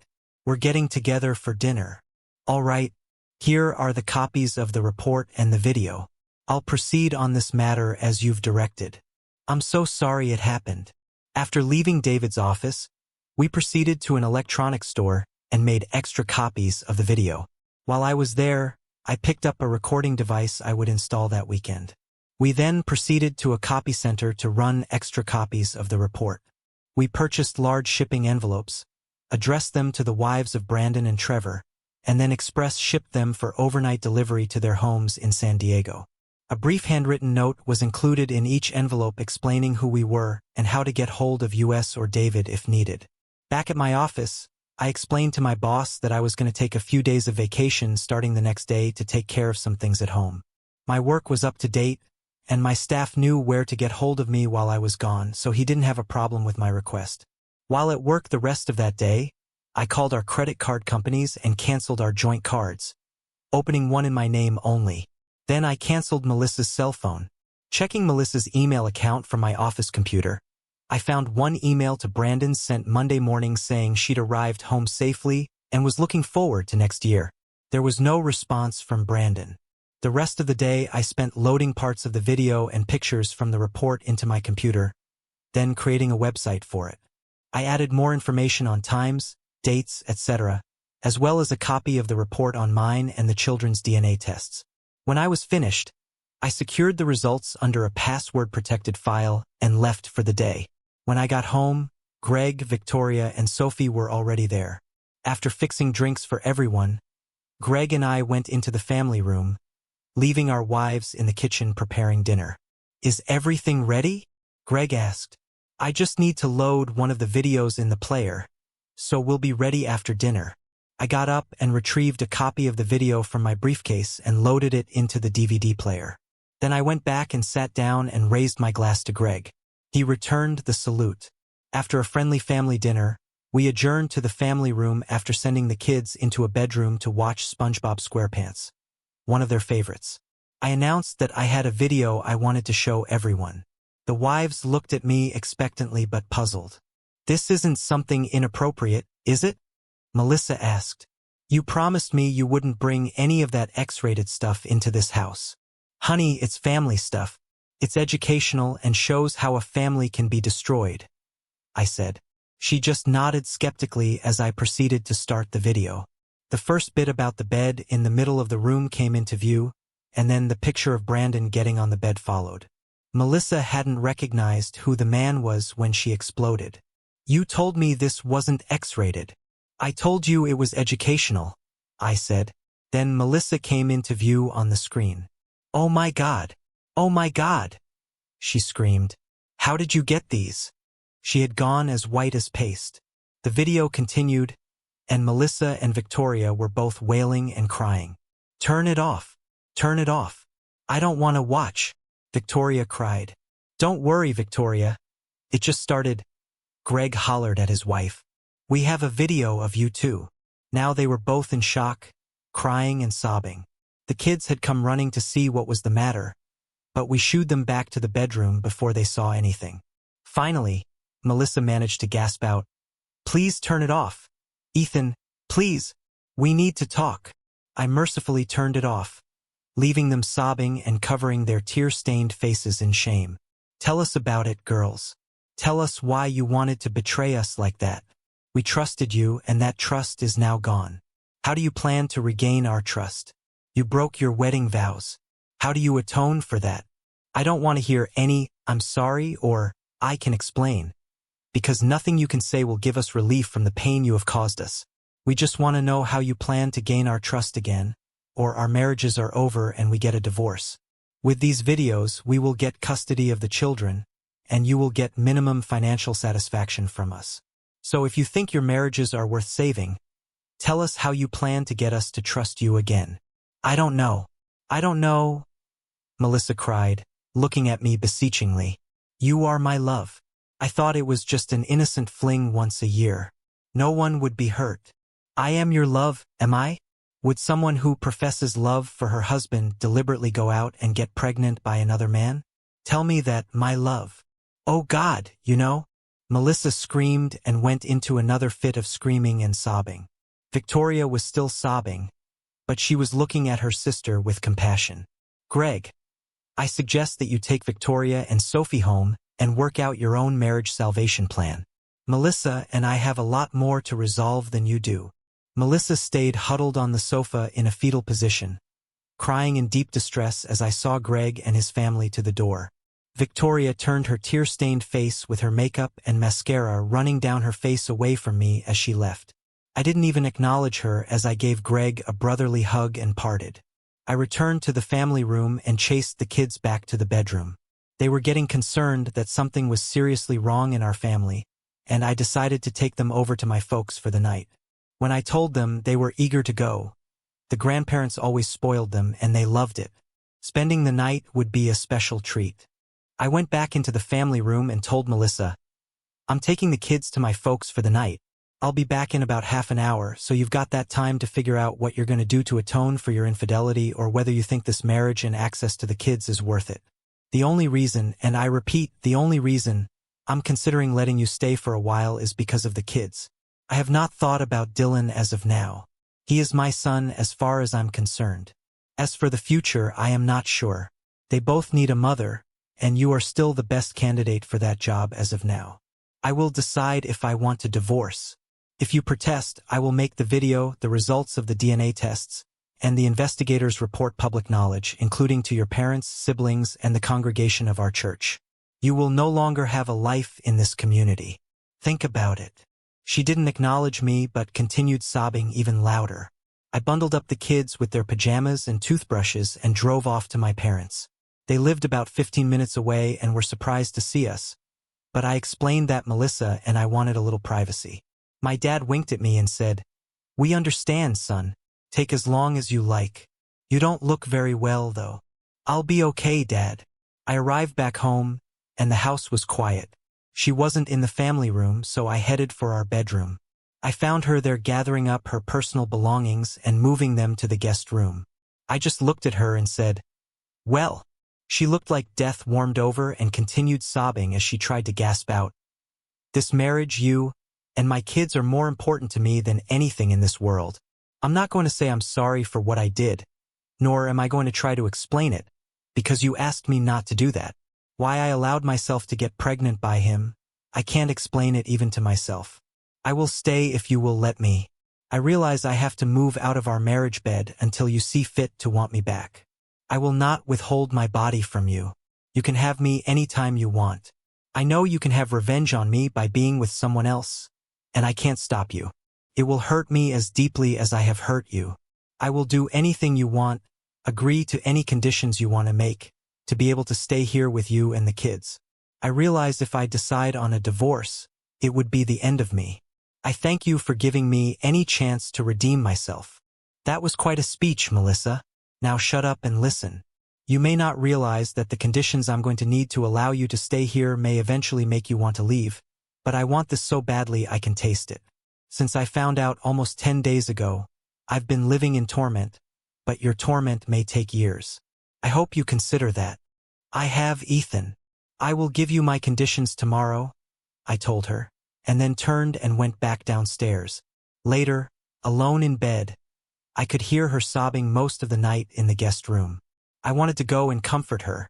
We're getting together for dinner. All right, here are the copies of the report and the video. I'll proceed on this matter as you've directed. I'm so sorry it happened. After leaving David's office, we proceeded to an electronics store and made extra copies of the video. While I was there, I picked up a recording device I would install that weekend. We then proceeded to a copy center to run extra copies of the report. We purchased large shipping envelopes, addressed them to the wives of Brandon and Trevor, and then express shipped them for overnight delivery to their homes in San Diego. A brief handwritten note was included in each envelope explaining who we were and how to get hold of US or David if needed. Back at my office, I explained to my boss that I was going to take a few days of vacation starting the next day to take care of some things at home. My work was up to date, and my staff knew where to get hold of me while I was gone, so he didn't have a problem with my request. While at work the rest of that day, I called our credit card companies and canceled our joint cards, opening one in my name only. Then I canceled Melissa's cell phone. Checking Melissa's email account from my office computer, I found one email to Brandon sent Monday morning saying she'd arrived home safely and was looking forward to next year. There was no response from Brandon. The rest of the day I spent loading parts of the video and pictures from the report into my computer, then creating a website for it. I added more information on times, dates, etc., as well as a copy of the report on mine and the children's DNA tests. When I was finished, I secured the results under a password-protected file and left for the day. When I got home, Greg, Victoria, and Sophie were already there. After fixing drinks for everyone, Greg and I went into the family room, leaving our wives in the kitchen preparing dinner. Is everything ready? Greg asked. I just need to load one of the videos in the player, so we'll be ready after dinner. I got up and retrieved a copy of the video from my briefcase and loaded it into the DVD player. Then I went back and sat down and raised my glass to Greg. He returned the salute. After a friendly family dinner, we adjourned to the family room after sending the kids into a bedroom to watch SpongeBob SquarePants, one of their favorites. I announced that I had a video I wanted to show everyone. The wives looked at me expectantly but puzzled. This isn't something inappropriate, is it? Melissa asked. You promised me you wouldn't bring any of that X-rated stuff into this house. Honey, it's family stuff. It's educational and shows how a family can be destroyed, I said. She just nodded skeptically as I proceeded to start the video. The first bit about the bed in the middle of the room came into view, and then the picture of Brandon getting on the bed followed. Melissa hadn't recognized who the man was when she exploded. You told me this wasn't X-rated. I told you it was educational, I said. Then Melissa came into view on the screen. Oh my God! Oh my God! She screamed. How did you get these? She had gone as white as paste. The video continued, and Melissa and Victoria were both wailing and crying. "Turn it off. Turn it off. I don't want to watch," Victoria cried. "Don't worry, Victoria. It just started." Greg hollered at his wife. "We have a video of you too." Now they were both in shock, crying and sobbing. The kids had come running to see what was the matter, but we shooed them back to the bedroom before they saw anything. Finally, Melissa managed to gasp out, "Please turn it off. Ethan, please. We need to talk." I mercifully turned it off, leaving them sobbing and covering their tear-stained faces in shame. "Tell us about it, girls. Tell us why you wanted to betray us like that. We trusted you, and that trust is now gone. How do you plan to regain our trust? You broke your wedding vows. How do you atone for that?" I don't want to hear any "I'm sorry" or "I can explain," because nothing you can say will give us relief from the pain you have caused us. We just want to know how you plan to gain our trust again, or our marriages are over and we get a divorce. With these videos, we will get custody of the children, and you will get minimum financial satisfaction from us. So if you think your marriages are worth saving, tell us how you plan to get us to trust you again. "I don't know. I don't know," Melissa cried, looking at me beseechingly. "You are my love. I thought it was just an innocent fling once a year. No one would be hurt. I am your love, am I? Would someone who professes love for her husband deliberately go out and get pregnant by another man? Tell me that, my love." "Oh God, you know." Melissa screamed and went into another fit of screaming and sobbing. Victoria was still sobbing, but she was looking at her sister with compassion. "Greg, I suggest that you take Victoria and Sophie home and work out your own marriage salvation plan. Melissa and I have a lot more to resolve than you do." Melissa stayed huddled on the sofa in a fetal position, crying in deep distress as I saw Greg and his family to the door. Victoria turned her tear-stained face with her makeup and mascara running down her face away from me as she left. I didn't even acknowledge her as I gave Greg a brotherly hug and parted. I returned to the family room and chased the kids back to the bedroom. They were getting concerned that something was seriously wrong in our family, and I decided to take them over to my folks for the night. When I told them, they were eager to go. The grandparents always spoiled them, and they loved it. Spending the night would be a special treat. I went back into the family room and told Melissa, "I'm taking the kids to my folks for the night. I'll be back in about half an hour, so you've got that time to figure out what you're going to do to atone for your infidelity or whether you think this marriage and access to the kids is worth it. The only reason, and I repeat, the only reason, I'm considering letting you stay for a while is because of the kids. I have not thought about Dylan as of now. He is my son as far as I'm concerned. As for the future, I am not sure. They both need a mother, and you are still the best candidate for that job as of now. I will decide if I want to divorce. If you protest, I will make the video, the results of the DNA tests, and the investigators' report public knowledge, including to your parents, siblings, and the congregation of our church. You will no longer have a life in this community. Think about it." She didn't acknowledge me but continued sobbing even louder. I bundled up the kids with their pajamas and toothbrushes and drove off to my parents. They lived about 15 minutes away and were surprised to see us, but I explained that Melissa and I wanted a little privacy. My dad winked at me and said, "We understand, son. Take as long as you like. You don't look very well, though." "I'll be okay, Dad." I arrived back home, and the house was quiet. She wasn't in the family room, so I headed for our bedroom. I found her there gathering up her personal belongings and moving them to the guest room. I just looked at her and said, "Well." She looked like death warmed over and continued sobbing as she tried to gasp out, "This marriage, you, and my kids are more important to me than anything in this world. I'm not going to say I'm sorry for what I did, nor am I going to try to explain it, because you asked me not to do that. Why I allowed myself to get pregnant by him, I can't explain it even to myself. I will stay if you will let me. I realize I have to move out of our marriage bed until you see fit to want me back. I will not withhold my body from you. You can have me anytime you want. I know you can have revenge on me by being with someone else, and I can't stop you. It will hurt me as deeply as I have hurt you. I will do anything you want, agree to any conditions you want to make, to be able to stay here with you and the kids. I realize if I decide on a divorce, it would be the end of me. I thank you for giving me any chance to redeem myself. That was quite a speech, Melissa. Now shut up and listen. You may not realize that the conditions I'm going to need to allow you to stay here may eventually make you want to leave, but I want this so badly I can taste it. Since I found out almost 10 days ago, I've been living in torment, but your torment may take years. I hope you consider that. I have Ethan. I will give you my conditions tomorrow, I told her, and then turned and went back downstairs. Later, alone in bed, I could hear her sobbing most of the night in the guest room. I wanted to go and comfort her,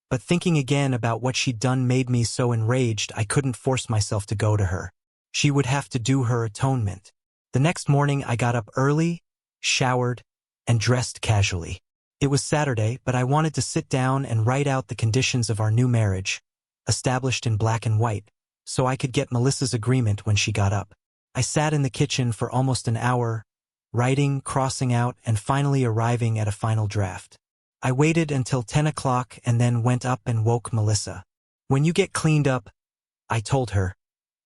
but thinking again about what she'd done made me so enraged I couldn't force myself to go to her. She would have to do her atonement. The next morning I got up early, showered, and dressed casually. It was Saturday, but I wanted to sit down and write out the conditions of our new marriage, established in black and white, so I could get Melissa's agreement when she got up. I sat in the kitchen for almost an hour, writing, crossing out, and finally arriving at a final draft. I waited until 10 o'clock and then went up and woke Melissa. When you get cleaned up, I told her,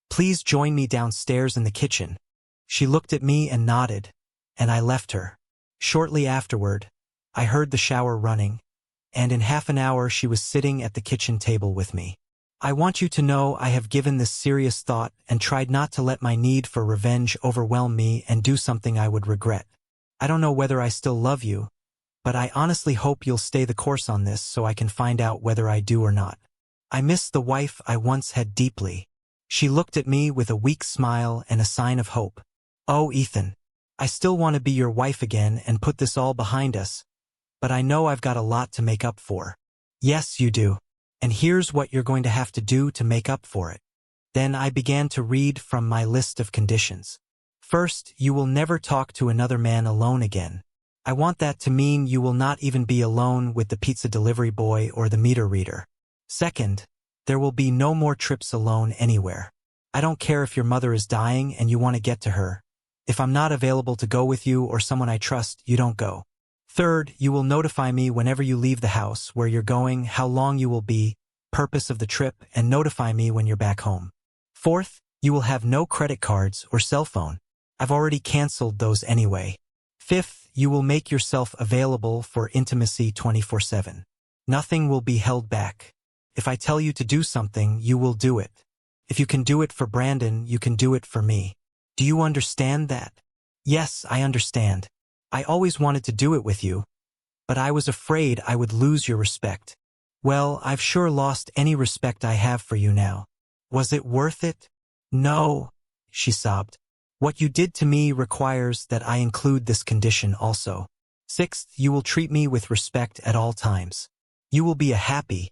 please join me downstairs in the kitchen. She looked at me and nodded, and I left her. Shortly afterward, I heard the shower running, and in half an hour she was sitting at the kitchen table with me. I want you to know I have given this serious thought and tried not to let my need for revenge overwhelm me and do something I would regret. I don't know whether I still love you, but I honestly hope you'll stay the course on this so I can find out whether I do or not. I miss the wife I once had deeply. She looked at me with a weak smile and a sign of hope. Oh, Ethan, I still want to be your wife again and put this all behind us, but I know I've got a lot to make up for. Yes, you do. And here's what you're going to have to do to make up for it. Then I began to read from my list of conditions. First, you will never talk to another man alone again. I want that to mean you will not even be alone with the pizza delivery boy or the meter reader. Second, there will be no more trips alone anywhere. I don't care if your mother is dying and you want to get to her. If I'm not available to go with you or someone I trust, you don't go. Third, you will notify me whenever you leave the house, where you're going, how long you will be, purpose of the trip, and notify me when you're back home. Fourth, you will have no credit cards or cell phone. I've already canceled those anyway. Fifth, you will make yourself available for intimacy 24/7. Nothing will be held back. If I tell you to do something, you will do it. If you can do it for Brandon, you can do it for me. Do you understand that? Yes, I understand. I always wanted to do it with you, but I was afraid I would lose your respect. Well, I've sure lost any respect I have for you now. Was it worth it? No, she sobbed. What you did to me requires that I include this condition also. Sixth, you will treat me with respect at all times. You will be a happy,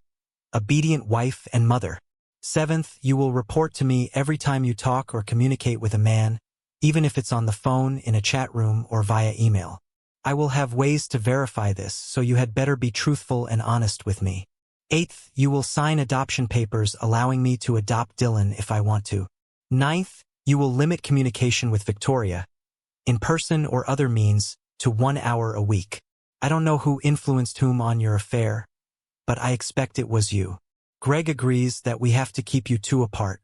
obedient wife and mother. Seventh, you will report to me every time you talk or communicate with a man, even if it's on the phone, in a chat room, or via email. I will have ways to verify this, so you had better be truthful and honest with me. Eighth, you will sign adoption papers allowing me to adopt Dylan if I want to. Ninth, you will limit communication with Victoria, in person or other means, to 1 hour a week. I don't know who influenced whom on your affair, but I expect it was you. Greg agrees that we have to keep you two apart.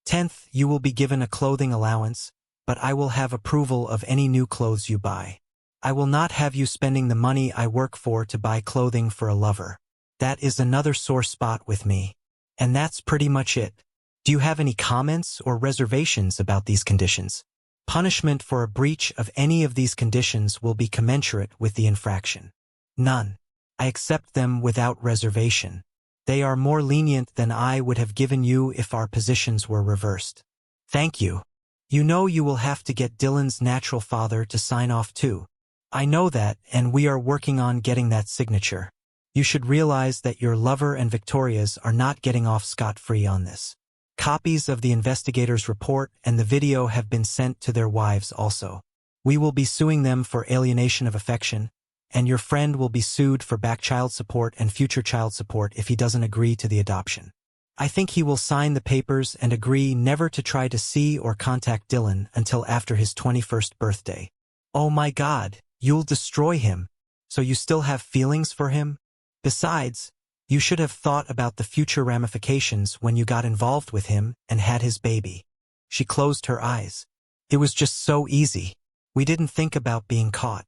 10th, you will be given a clothing allowance, but I will have approval of any new clothes you buy. I will not have you spending the money I work for to buy clothing for a lover. That is another sore spot with me. And that's pretty much it. Do you have any comments or reservations about these conditions? Punishment for a breach of any of these conditions will be commensurate with the infraction. None. I accept them without reservation. They are more lenient than I would have given you if our positions were reversed. Thank you. You know you will have to get Dylan's natural father to sign off too. I know that, and we are working on getting that signature. You should realize that your lover and Victoria's are not getting off scot-free on this. Copies of the investigator's report and the video have been sent to their wives also. We will be suing them for alienation of affection, and your friend will be sued for back child support and future child support if he doesn't agree to the adoption. I think he will sign the papers and agree never to try to see or contact Dylan until after his 21st birthday. Oh my God, you'll destroy him. So you still have feelings for him? Besides, you should have thought about the future ramifications when you got involved with him and had his baby. She closed her eyes. It was just so easy. We didn't think about being caught.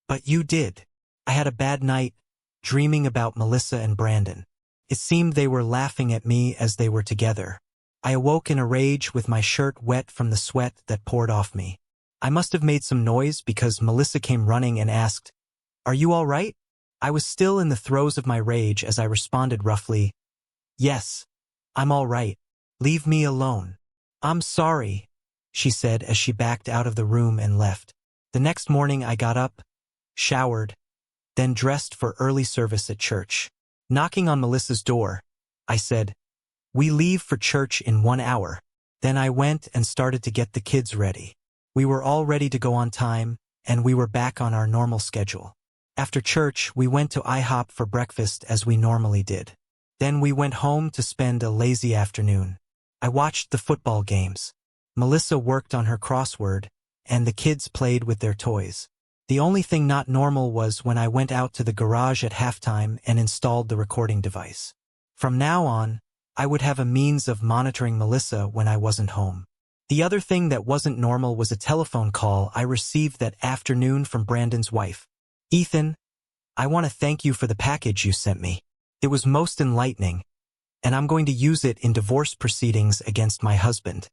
But you did. I had a bad night, dreaming about Melissa and Brandon. It seemed they were laughing at me as they were together. I awoke in a rage with my shirt wet from the sweat that poured off me. I must have made some noise because Melissa came running and asked, "Are you all right?" I was still in the throes of my rage as I responded roughly, "Yes, I'm all right. Leave me alone." "I'm sorry," she said as she backed out of the room and left. The next morning I got up, showered, then dressed for early service at church. Knocking on Melissa's door, I said, "We leave for church in 1 hour." Then I went and started to get the kids ready. We were all ready to go on time, and we were back on our normal schedule. After church, we went to IHOP for breakfast as we normally did. Then we went home to spend a lazy afternoon. I watched the football games. Melissa worked on her crossword, and the kids played with their toys. The only thing not normal was when I went out to the garage at halftime and installed the recording device. From now on, I would have a means of monitoring Melissa when I wasn't home. The other thing that wasn't normal was a telephone call I received that afternoon from Brandon's wife. "Ethan, I want to thank you for the package you sent me. It was most enlightening, and I'm going to use it in divorce proceedings against my husband."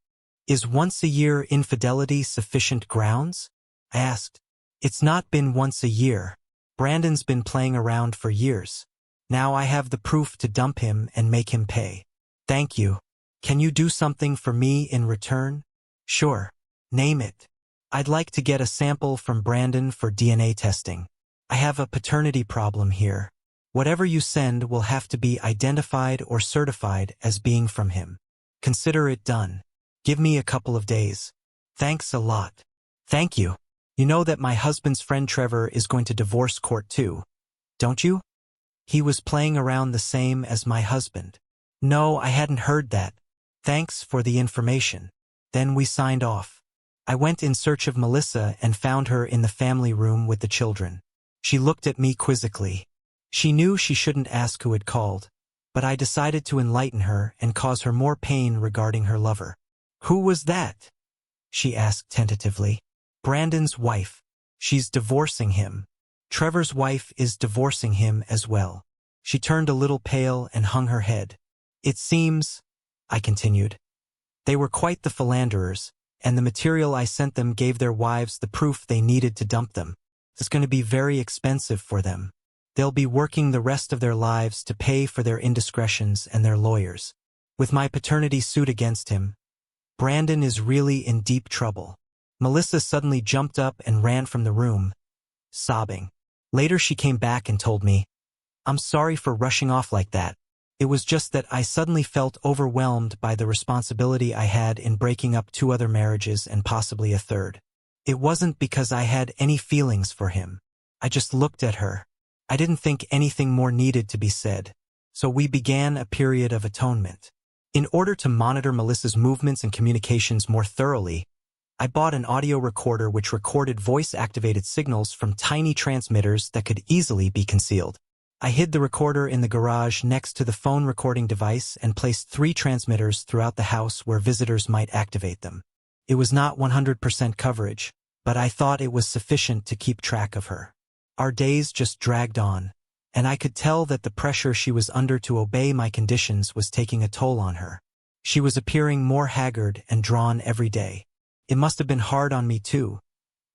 "Is once-a-year infidelity sufficient grounds?" I asked. "It's not been once a year. Brandon's been playing around for years. Now I have the proof to dump him and make him pay." "Thank you. Can you do something for me in return?" "Sure. Name it." "I'd like to get a sample from Brandon for DNA testing. I have a paternity problem here. Whatever you send will have to be identified or certified as being from him. Consider it done. Give me a couple of days." "Thanks a lot." "Thank you. You know that my husband's friend Trevor is going to divorce court too, don't you?" "He was playing around the same as my husband." "No, I hadn't heard that. Thanks for the information." Then we signed off. I went in search of Melissa and found her in the family room with the children. She looked at me quizzically. She knew she shouldn't ask who had called, but I decided to enlighten her and cause her more pain regarding her lover. "Who was that?" she asked tentatively. "Brandon's wife. She's divorcing him. Trevor's wife is divorcing him as well." She turned a little pale and hung her head. "It seems," I continued, "they were quite the philanderers, and the material I sent them gave their wives the proof they needed to dump them. It's going to be very expensive for them. They'll be working the rest of their lives to pay for their indiscretions and their lawyers. With my paternity suit against him, Brandon is really in deep trouble." Melissa suddenly jumped up and ran from the room, sobbing. Later she came back and told me, "I'm sorry for rushing off like that. It was just that I suddenly felt overwhelmed by the responsibility I had in breaking up 2 other marriages and possibly a third. It wasn't because I had any feelings for him. I just looked at her. I didn't think anything more needed to be said. So we began a period of atonement. In order to monitor Melissa's movements and communications more thoroughly, I bought an audio recorder which recorded voice-activated signals from tiny transmitters that could easily be concealed. I hid the recorder in the garage next to the phone recording device and placed 3 transmitters throughout the house where visitors might activate them. It was not 100% coverage, but I thought it was sufficient to keep track of her. Our days just dragged on, and I could tell that the pressure she was under to obey my conditions was taking a toll on her. She was appearing more haggard and drawn every day. It must have been hard on me too,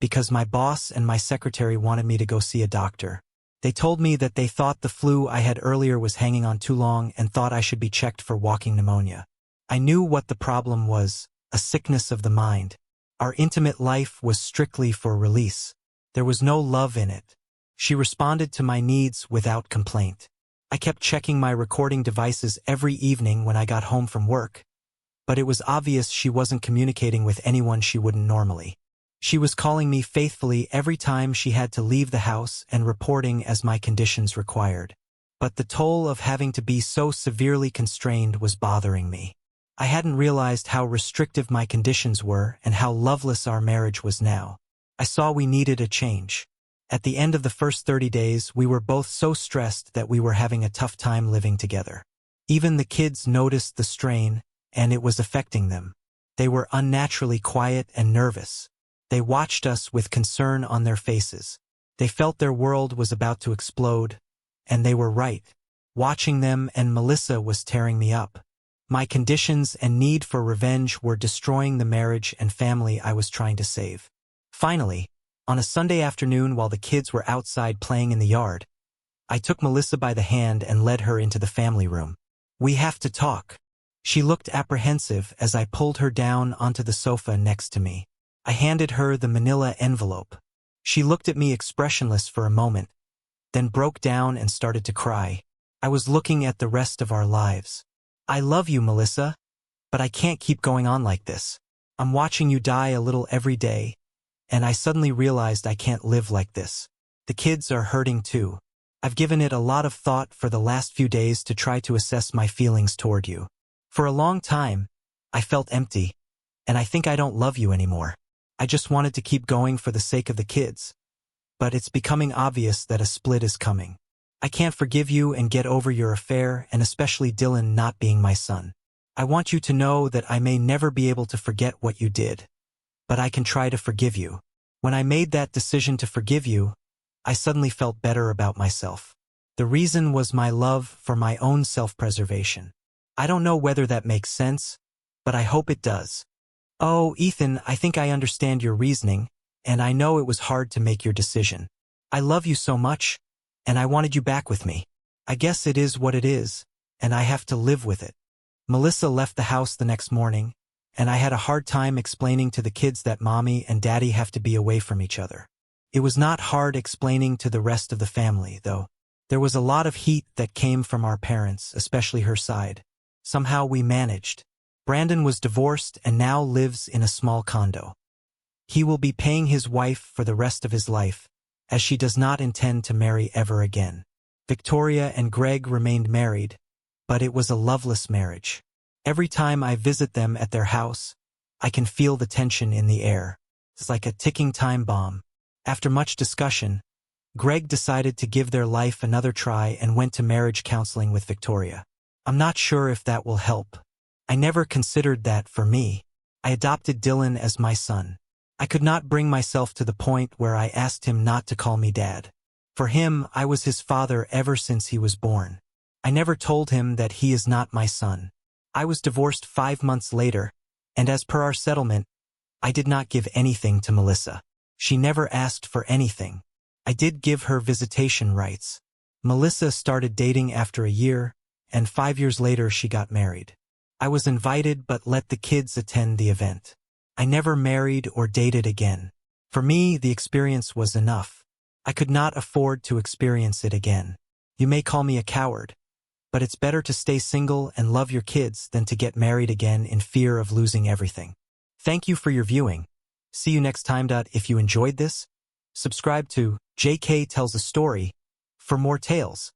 because my boss and my secretary wanted me to go see a doctor. They told me that they thought the flu I had earlier was hanging on too long and thought I should be checked for walking pneumonia. I knew what the problem was, a sickness of the mind. Our intimate life was strictly for release. There was no love in it. She responded to my needs without complaint. I kept checking my recording devices every evening when I got home from work, but it was obvious she wasn't communicating with anyone she wouldn't normally. She was calling me faithfully every time she had to leave the house and reporting as my conditions required. But the toll of having to be so severely constrained was bothering me. I hadn't realized how restrictive my conditions were and how loveless our marriage was now. I saw we needed a change. At the end of the first 30 days, we were both so stressed that we were having a tough time living together. Even the kids noticed the strain, and it was affecting them. They were unnaturally quiet and nervous. They watched us with concern on their faces. They felt their world was about to explode, and they were right. Watching them and Melissa was tearing me up. My conditions and need for revenge were destroying the marriage and family I was trying to save. Finally, on a Sunday afternoon while the kids were outside playing in the yard, I took Melissa by the hand and led her into the family room. "We have to talk." She looked apprehensive as I pulled her down onto the sofa next to me. I handed her the manila envelope. She looked at me expressionless for a moment, then broke down and started to cry. I was looking at the rest of our lives. "I love you, Melissa, but I can't keep going on like this. I'm watching you die a little every day, and I suddenly realized I can't live like this. The kids are hurting too. I've given it a lot of thought for the last few days to try to assess my feelings toward you. For a long time, I felt empty, and I think I don't love you anymore. I just wanted to keep going for the sake of the kids. But it's becoming obvious that a split is coming. I can't forgive you and get over your affair, and especially Dylan not being my son. I want you to know that I may never be able to forget what you did, but I can try to forgive you. When I made that decision to forgive you, I suddenly felt better about myself. The reason was my love for my own self-preservation. I don't know whether that makes sense, but I hope it does. Oh, Ethan, I think I understand your reasoning, and I know it was hard to make your decision. I love you so much, and I wanted you back with me. I guess it is what it is, and I have to live with it." Melissa left the house the next morning, and I had a hard time explaining to the kids that Mommy and Daddy have to be away from each other. It was not hard explaining to the rest of the family, though. There was a lot of heat that came from our parents, especially her side. Somehow we managed. Brandon was divorced and now lives in a small condo. He will be paying his wife for the rest of his life, as she does not intend to marry ever again. Victoria and Greg remained married, but it was a loveless marriage. Every time I visit them at their house, I can feel the tension in the air. It's like a ticking time bomb. After much discussion, Greg decided to give their life another try and went to marriage counseling with Victoria. I'm not sure if that will help. I never considered that for me. I adopted Dylan as my son. I could not bring myself to the point where I asked him not to call me Dad. For him, I was his father ever since he was born. I never told him that he is not my son. I was divorced 5 months later, and as per our settlement, I did not give anything to Melissa. She never asked for anything. I did give her visitation rights. Melissa started dating after a year, and 5 years later she got married. I was invited but let the kids attend the event. I never married or dated again. For me, the experience was enough. I could not afford to experience it again. You may call me a coward, but it's better to stay single and love your kids than to get married again in fear of losing everything. Thank you for your viewing. See you next time. If you enjoyed this, subscribe to JK Tells a Story for more tales.